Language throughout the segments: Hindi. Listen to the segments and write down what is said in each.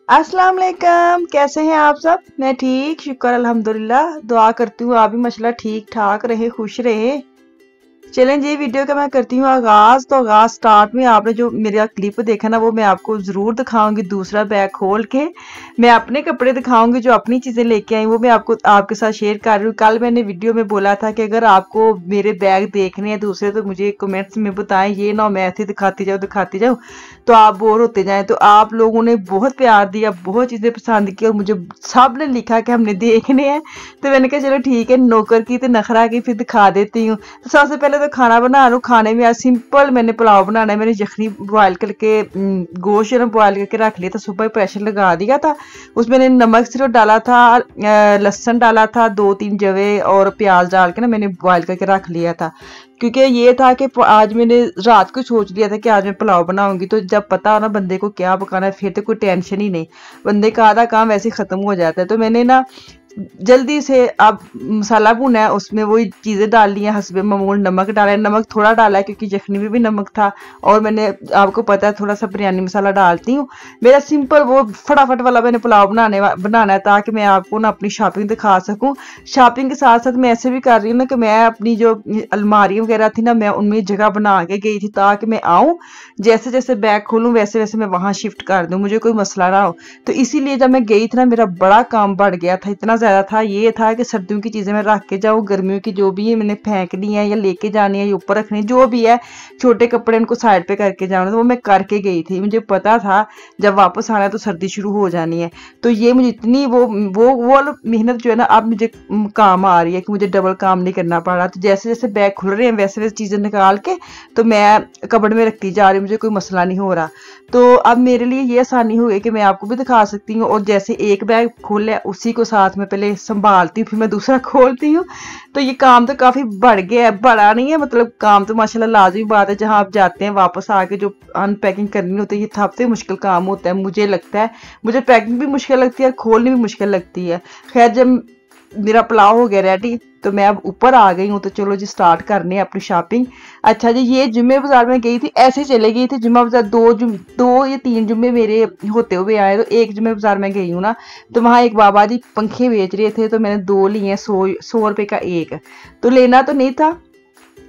अस्सलाम वालेकुम। कैसे हैं आप सब? मैं ठीक, शुक्र अल्हम्दुलिल्लाह। दुआ करती हूँ आप भी माशाल्लाह ठीक ठाक रहे, खुश रहे। चलें जी, वीडियो का मैं करती हूँ आगाज। तो आगाज स्टार्ट में आपने जो मेरा क्लिप देखा ना, वो मैं आपको जरूर दिखाऊंगी। दूसरा बैग खोल के मैं अपने कपड़े दिखाऊंगी, जो अपनी चीजें लेके आई वो मैं आपको आपके साथ शेयर कर रही हूँ। कल मैंने वीडियो में बोला था कि अगर आपको मेरे बैग देखने हैं दूसरे तो मुझे कमेंट्स में बताएं, ये ना मैं ऐसे दिखाती जाऊँ तो आप बोर होते जाएं। तो आप लोगों ने बहुत प्यार दिया, बहुत चीजें पसंद की और मुझे सब ने लिखा कि हमने देखने हैं। तो मैंने कहा चलो ठीक है, नौकर की तो नखरा की, फिर दिखा देती हूँ। तो सबसे पहले तो खाना बना लूँ। खाने में आज सिंपल मैंने पुलाव बनाना है। मैंने यखनी बॉयल करके गोश्त बॉयल करके रख लिया था, सुबह प्रेशर लगा दिया था। उसमें मैंने नमक सिर्फ डाला था, लहसुन डाला था, 2-3 जवे और प्याज डाल के ना मैंने बॉयल करके रख लिया था। क्योंकि ये था कि आज मैंने रात को सोच लिया था कि आज मैं पुलाव बनाऊंगी। तो जब पता हो ना बंदे को क्या पकाना है, फिर तो कोई टेंशन ही नहीं, बंदे का आधा काम वैसे ही खत्म हो जाता है। तो मैंने ना जल्दी से अब मसाला भुना है, उसमें वही चीज़ें डाल ली हैं हस्बे मामूल। नमक डाला है, नमक थोड़ा डाला है क्योंकि यखनी में भी नमक था, और मैंने आपको पता है थोड़ा सा बिरयानी मसाला डालती हूँ। मेरा सिंपल वो फटाफट वाला मैंने पुलाव बनाना है, ताकि मैं आपको ना अपनी शॉपिंग दिखा सकूँ। शॉपिंग के साथ साथ मैं ऐसे भी कर रही हूँ ना कि मैं अपनी जो अलमारी वगैरह थी ना, मैं उनमें जगह बना के गई थी, ताकि मैं आऊँ जैसे जैसे बैग खोलूँ वैसे वैसे मैं वहाँ शिफ्ट कर दूँ, मुझे कोई मसला ना हो। तो इसीलिए जब मैं गई थी ना, मेरा बड़ा काम बढ़ गया था, इतना ज्यादा था। ये था कि सर्दियों की चीजें मैं रख के जाऊँ, गर्मियों की जो भी है मैंने फेंकनी है या लेके जानी है या ऊपर रखनी, जो भी है छोटे कपड़े उनको साइड पे करके जाना, तो वो मैं करके गई थी। मुझे पता था जब वापस आना है तो सर्दी शुरू हो जानी है। तो ये मुझे इतनी वो मेहनत जो है ना, अब मुझे काम आ रही है कि मुझे डबल काम नहीं करना पड़ रहा। तो जैसे जैसे बैग खुल रहे हैं वैसे वैसे चीजें निकाल के तो मैं कपड़ में रखती जा रही हूँ, मुझे कोई मसला नहीं हो रहा। तो अब मेरे लिए ये आसानी हो गई कि मैं आपको भी दिखा सकती हूँ। और जैसे एक बैग खोल है उसी को साथ में पहले संभालती हूँ, फिर मैं दूसरा खोलती हूँ। तो ये काम तो काफी बढ़ गया है, बड़ा नहीं है मतलब, काम तो माशाल्लाह लाजमी बात है। जहां आप जाते हैं वापस आके जो अनपैकिंग करनी होती है, ये सबसे मुश्किल काम होता है मुझे लगता है। मुझे पैकिंग भी मुश्किल लगती है और खोलनी भी मुश्किल लगती है। खैर, जब मेरा पुलाव हो गया रेडी तो मैं अब ऊपर आ गई हूँ। तो चलो जी स्टार्ट करने हैं अपनी शॉपिंग। अच्छा जी, ये जुम्मे बाजार में गई थी, ऐसे चले गई थी जुम्मा बाजार। दो या तीन जुम्मे मेरे होते हुए आए। तो एक जुम्मे बाजार में गई हूँ ना, तो वहाँ एक बाबा जी पंखे बेच रहे थे, तो मैंने 2 लिए हैं, 100 रुपए का एक। तो लेना तो नहीं था,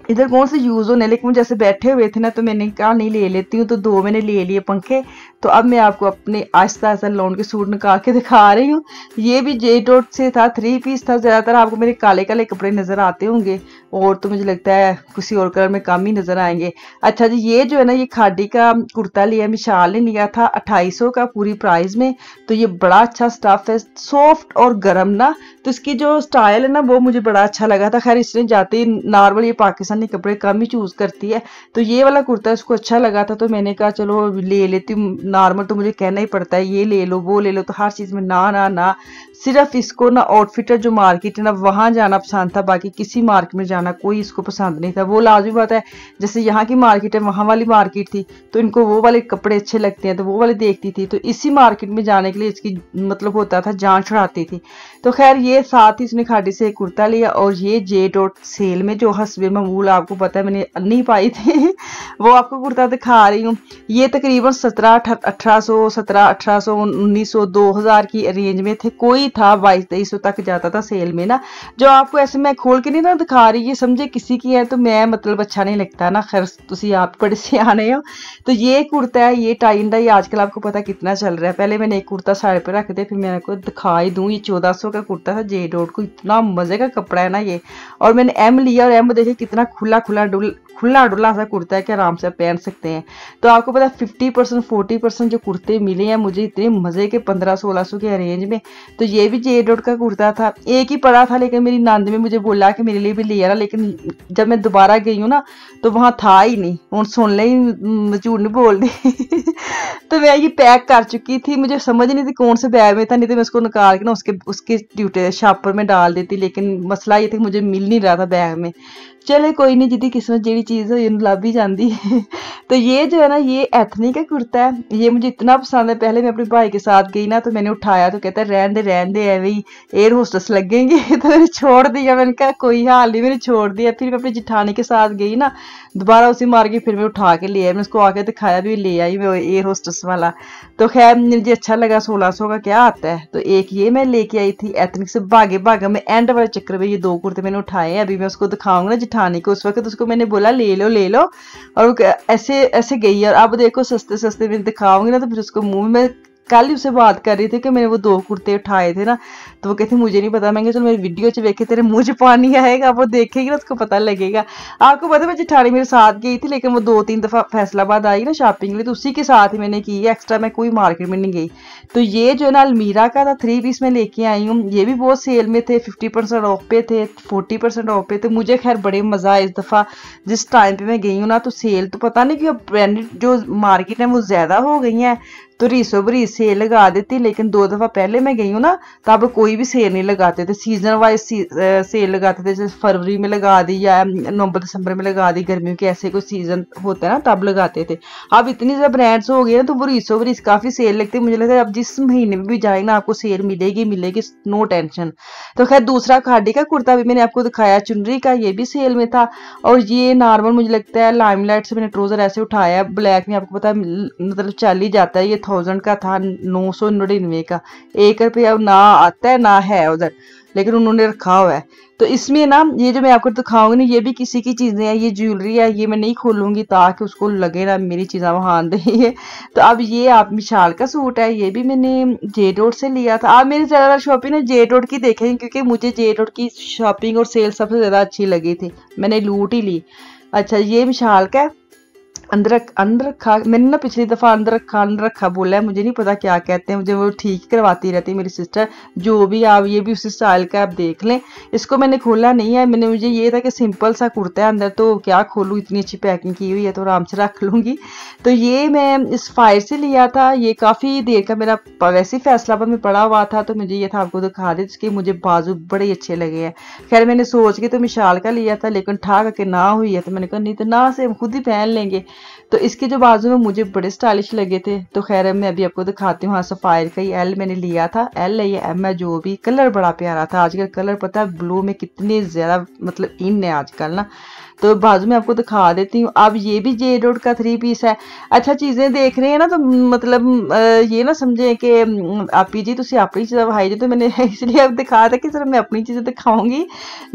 इधर कौन से यूज होने, लेकिन जैसे बैठे हुए थे ना तो मैंने कहा नहीं ले लेती हूँ। तो 2 मैंने ले लिए पंखे। तो अब मैं आपको अपने आहिस्ता आहिस्ता लॉन के सूट निकाल के दिखा रही हूँ। ये भी जे डॉट से था, 3 पीस था। ज्यादातर आपको मेरे काले काले कपड़े नजर आते होंगे, और तो मुझे लगता है किसी और कलर में कम ही नजर आएंगे। अच्छा जी, ये जो है ना, ये खादी का कुर्ता लिया, मिशाल ने लिया था 2800 का पूरी प्राइस में। तो ये बड़ा अच्छा स्टफ है, सॉफ्ट और गर्म ना। तो इसकी जो स्टाइल है ना वो मुझे बड़ा अच्छा लगा था। खैर, इसने जाते ही नॉर्मल ये पाकिस्तानी कपड़े कम ही चूज करती है, तो ये वाला कुर्ता इसको अच्छा लगा था। तो मैंने कहा चलो ले लेती हूँ। नॉर्मल तो मुझे कहना ही पड़ता है ये ले लो वो ले लो, तो हर चीज में ना ना ना। सिर्फ इसको ना आउटफिटर जो मार्केट है ना वहां जाना पसंद था, बाकी किसी मार्केट में जाना कोई इसको पसंद नहीं था। वो लाजमी बात है, जैसे यहाँ की मार्केट है वहां वाली मार्केट थी, तो इनको वो वाले कपड़े अच्छे लगते हैं तो वो वाले देखती थी। तो इसी मार्केट में जाने के लिए इसकी मतलब होता था जान छुड़ाती थी। तो खैर, ये साथ ही इसने खाड़ी से एक कुर्ता लिया। और ये जे डॉट सेल में जो हस्बे मामूल आपको पता है मैंने नहीं पाई थी वो आपको कुर्ता दिखा रही हूँ। ये तकरीबन 1700-1800, 1700-1800, 1900, 2000 की रेंज में थे। कोई था 2200-2300 तक जाता था सेल में ना। जो आपको ऐसे मैं खोल के नहीं ना दिखा रही, ये समझे किसी की है तो मैं मतलब अच्छा नहीं लगता ना। खैर, तुसी आप बड़े सियाने हो। तो ये कुर्ता है, ये टाई एंड डाई आजकल आपको पता कितना चल रहा है। पहले मैंने एक कुर्ता साइड पे रख दिया, फिर मैंने को दिखा ही दूं। ये 1400 का कुर्ता था जे डॉट को, इतना मजे का कपड़ा है ना ये। और मैंने एम लिया, और एम देखे कितना खुला डुला सा कुर्ता है कि आराम से पहन सकते हैं। तो आपको पता है 50% 40% जो कुर्ते मिले हैं मुझे इतने मजे के 1500-1600 के रेंज में। तो ये भी जे डॉट का कुर्ता था, एक ही पड़ा था, लेकिन मेरी नानी ने मुझे बोला कि मेरे लिए भी ले आना। लेकिन जब मैं दोबारा गई हूँ ना तो वहां था ही नहीं। और सुन ले, झूठ नहीं बोल दी तो मैं ये पैक कर चुकी थी, मुझे समझ नहीं थी कौन से बैग में था, नहीं तो मैं उसको निकाल के ना उसके ड्यूटी शॉपर में डाल देती। लेकिन मसला ये था मुझे मिल नहीं रहा था बैग में। चले कोई नहीं, जिदी किस्मत जी चीज़ हो लभ ही जाती है। तो ये जो है ना, ये एथनिक का कुर्ता है, ये मुझे इतना पसंद है। पहले मैं अपने भाई के साथ गई ना, तो मैंने उठाया तो कहता है रहन दे है भाई, एयर होस्टेस लगेंगे। तो मैंने छोड़ दिया, मैंने कहा कोई हाल नहीं, मैंने छोड़ दिया। फिर मैं अपनी जिठानी के साथ गई ना, दोबारा उसी मार के फिर मैं उठा के ले आई, मैं उसको आके दिखाया भी, ले आई मैं एयर होस्टेस वाला। तो खैर मुझे अच्छा लगा, 1600 का क्या आता है। तो एक ये मैं लेके आई थी एथनिक से, भागे भागा में एंड वाले चक्कर में ये 2 कुर्ते मैंने उठाए हैं। अभी मैं उसको दिखाऊंगा ना जिठानी को, उस वक्त उसको मैंने बोला ले लो, और वो ऐसे ऐसे गई। और अब देखो सस्ते सस्ते मैं दिखाऊंगी ना, तो फिर उसको मुंह में, कल ही उससे बात कर रही थी कि मैंने वो 2 कुर्ते उठाए थे ना, तो वो कहती मुझे नहीं पता। मैं चलो मेरी वीडियो च देखे, तेरे मुंह च पानी आएगा, वो देखेगी ना उसको पता लगेगा। आपको पता है मैं जिठानी मेरे साथ गई थी, लेकिन वो 2-3 दफ़ा फैसलाबाद आई ना शॉपिंग के लिए, तो उसी के साथ ही मैंने की है, एक्स्ट्रा मैं कोई मार्केट में नहीं गई। तो ये जो है ना अलमीरा का था 3 पीस में लेके आई हूँ, ये भी बहुत सेल में थे, 50% ऑफ पे थे, 40% ऑफ पे थे। मुझे खैर बड़े मज़ा आया इस दफ़ा, जिस टाइम पे मैं गई हूँ ना, तो सेल तो पता नहीं क्यों ब्रांडेड जो मार्केट है वो ज़्यादा हो गई हैं, तो रीसो बरीज सेल लगा देती। लेकिन 2 दफ़ा पहले मैं गई हूँ ना, तब कोई भी सेल नहीं लगाते थे, सीजन वाइज सेल लगाते थे, जैसे फरवरी में लगा दी या नवंबर दिसंबर में लगा दी, गर्मियों के ऐसे कोई सीजन होता है ना तब लगाते थे। अब इतनी ज़्यादा ब्रांड्स हो गए ना, तो वो रीसो बरीज काफ़ी सेल लगती है। मुझे लगता है अब जिस महीने में भी जाए ना, आपको सेल मिलेगी, नो टेंशन। तो खैर दूसरा खादी का कुर्ता भी मैंने आपको दिखाया चुनरी का, ये भी सेल में था। और ये नॉर्मल मुझे लगता है लाइमलाइट से मैंने ट्राउजर ऐसे उठाया है, ब्लैक में आपको पता है मतलब चल ही जाता है। ये 1000 का था, 999 का, 1 रुपया ना आता है ना है उधर, लेकिन उन्होंने रखा हुआ है। तो इसमें ना ये जो मैं आपको दिखाऊंगी ना, ये भी किसी की चीज़ें हैं, ये ज्वेलरी है, ये मैं नहीं खोलूंगी ताकि उसको लगे ना मेरी चीज़ें वहाँ दे है। तो अब ये आप मिशाल का सूट है, ये भी मैंने जे डॉट से लिया था। आप मेरी ज़्यादा शॉपिंग ना जे डॉट की देखेंगे, क्योंकि मुझे जे डॉट की शॉपिंग और सेल सबसे ज़्यादा अच्छी लगी थी, मैंने लूट ही ली। अच्छा ये मिशाल का है, अंदर रखा, मैंने ना पिछली दफ़ा अंदर रखा बोला है, मुझे नहीं पता क्या कहते हैं, मुझे वो ठीक करवाती रहती है मेरी सिस्टर। जो भी आप, ये भी उसी स्टाइल का आप देख लें। इसको मैंने खोला नहीं है, मुझे ये था कि सिंपल सा कुर्ता है अंदर, तो क्या खोलूँ, इतनी अच्छी पैकिंग की हुई है तो आराम से रख लूँगी। तो ये मैं इस फायर से लिया था, ये काफ़ी देर का मेरा वैसे ही फैसलाबाद में पड़ा हुआ था, तो मुझे ये था आपको दिखा दे, इसके मुझे बाजू बड़े अच्छे लगे हैं। खैर मैंने सोच के तो मिशाल का लिया था, लेकिन ठाक के ना हुई है, तो मैंने कहा नहीं तो ना से हम खुद ही पहन लेंगे। तो इसके जो बाजू में मुझे बड़े स्टाइलिश लगे थे। तो खैर मैं अभी आपको दिखाती हूँ। हाँ सफायर का ही एल मैंने लिया था, एल है या एम है, जो भी, कलर बड़ा प्यारा था। आजकल कलर पता है ब्लू में कितने ज़्यादा मतलब इन है आजकल ना, तो बाजू में आपको दिखा देती हूँ। अब ये भी जे डॉट का 3 पीस है। अच्छा चीज़ें देख रहे हैं ना, तो मतलब ये ना समझे कि आप जी तुम अपनी चीज़ें भाई जी, तो मैंने इसलिए अब दिखाया था कि सर मैं अपनी चीज़ें दिखाऊंगी।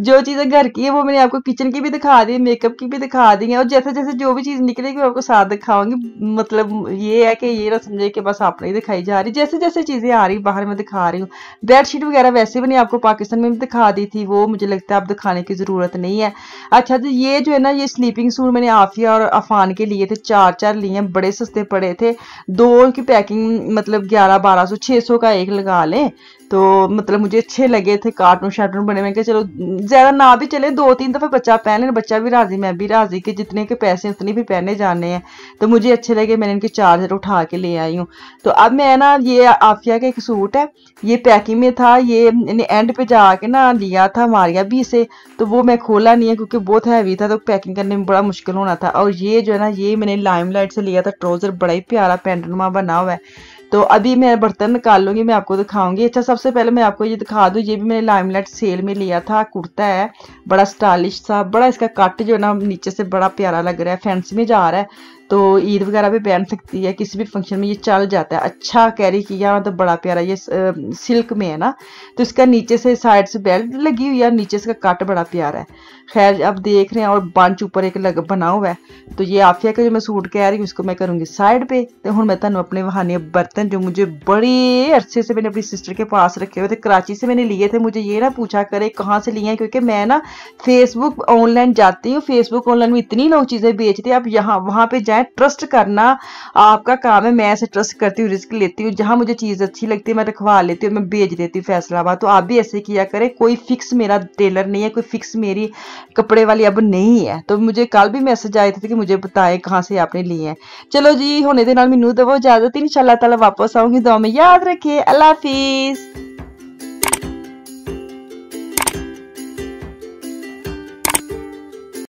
जो चीज़ें घर की है वो मैंने आपको किचन की भी दिखा दी, मेकअप की भी दिखा दी है, और जैसे जैसे जो भी चीज़ निकलेगी वो आपको साथ दिखाऊंगी। मतलब ये है कि ये ना समझे कि बस आपने ही दिखाई जा रही, जैसे जैसे चीज़ें आ रही बाहर में दिखा रही हूँ। बेडशीट वगैरह वैसे मैंने आपको पाकिस्तान में भी दिखा दी थी, वो मुझे लगता है आप दिखाने की ज़रूरत नहीं है। अच्छा तो ये जो है ना, ये स्लीपिंग सूट मैंने आफिया और अफान के लिए थे, 4 लिए हैं, बड़े सस्ते पड़े थे। 2 की पैकिंग मतलब 1100-1200, 600 का एक लगा लें, तो मतलब मुझे अच्छे लगे थे, कार्टून शार्टून बने। मैं चलो ज्यादा ना भी चले, 2-3 दफा बच्चा पहन ले, बच्चा भी राजी मैं भी राजी, कि जितने के पैसे उतने भी पहने जाने हैं। तो मुझे अच्छे लगे, मैंने इनके चार्जर उठा के ले आई हूँ। तो अब मैं ना, ये आफिया का एक सूट है, ये पैकिंग में था, ये एंड पे जाके ना लिया था मारिया भी से, तो वो मैं खोला नहीं है क्योंकि बहुत हैवी था, तो पैकिंग करने में बड़ा मुश्किल होना था। और ये जो है ना, ये मैंने लाइमलाइट से लिया था, ट्राउजर बड़ा ही प्यारा पेंटनुमा बना हुआ है। तो अभी मैं बर्तन निकाल लूंगी, मैं आपको दिखाऊंगी। अच्छा सबसे पहले मैं आपको ये दिखा दूं, ये भी मैंने लाइमलाइट सेल में लिया था, कुर्ता है बड़ा स्टाइलिश सा, बड़ा इसका कट जो है ना नीचे से बड़ा प्यारा लग रहा है, फैंसी में जा रहा है, तो ईद वगैरह भी पहन सकती है, किसी भी फंक्शन में ये चल जाता है। अच्छा कैरी किया, तो बड़ा प्यारा, ये सिल्क में है ना, तो इसका नीचे से साइड से बेल्ट लगी हुई है, नीचे से का कट बड़ा प्यारा है। खैर अब देख रहे हैं, और बंच ऊपर एक बना हुआ है। तो ये आफिया का जो मैं सूट कह रही हूँ, इसको मैं करूँगी साइड पे। तो हूँ मैं तुम अपने वहाने बर्तन जो मुझे बड़े अरसे से मैंने अपनी सिस्टर के पास रखे हुए थे, कराची से मैंने लिए थे, मुझे ये ना पूछा करे कहाँ से लिए हैं, क्योंकि मैं ना फेसबुक ऑनलाइन जाती हूँ, फेसबुक ऑनलाइन में इतनी लोग चीज़ें बेचती है, आप यहाँ वहाँ पे जाएँ, ट्रस्ट करना आपका काम है। मैं ऐसे ट्रस्ट करती हूँ, रिस्क लेती हूँ, जहाँ मुझे चीज़ अच्छी लगती है मैं रखवा लेती हूँ, मैं बेच देती हूँ फैसलाबाद। तो आप भी ऐसे किया करें, कोई फिक्स मेरा टेलर नहीं है, कोई फिक्स मेरी कपड़े वाली अब नहीं है। तो मुझे कल भी मैसेज आए थे कि मुझे बताएं कहाँ से आपने लिए हैं। चलो जी, होने दे नाल मैनू दवो इजाजत, इंशाअल्लाह ताला वापस आऊंगी, दुआ में याद रखिए, अल्लाह हाफिज।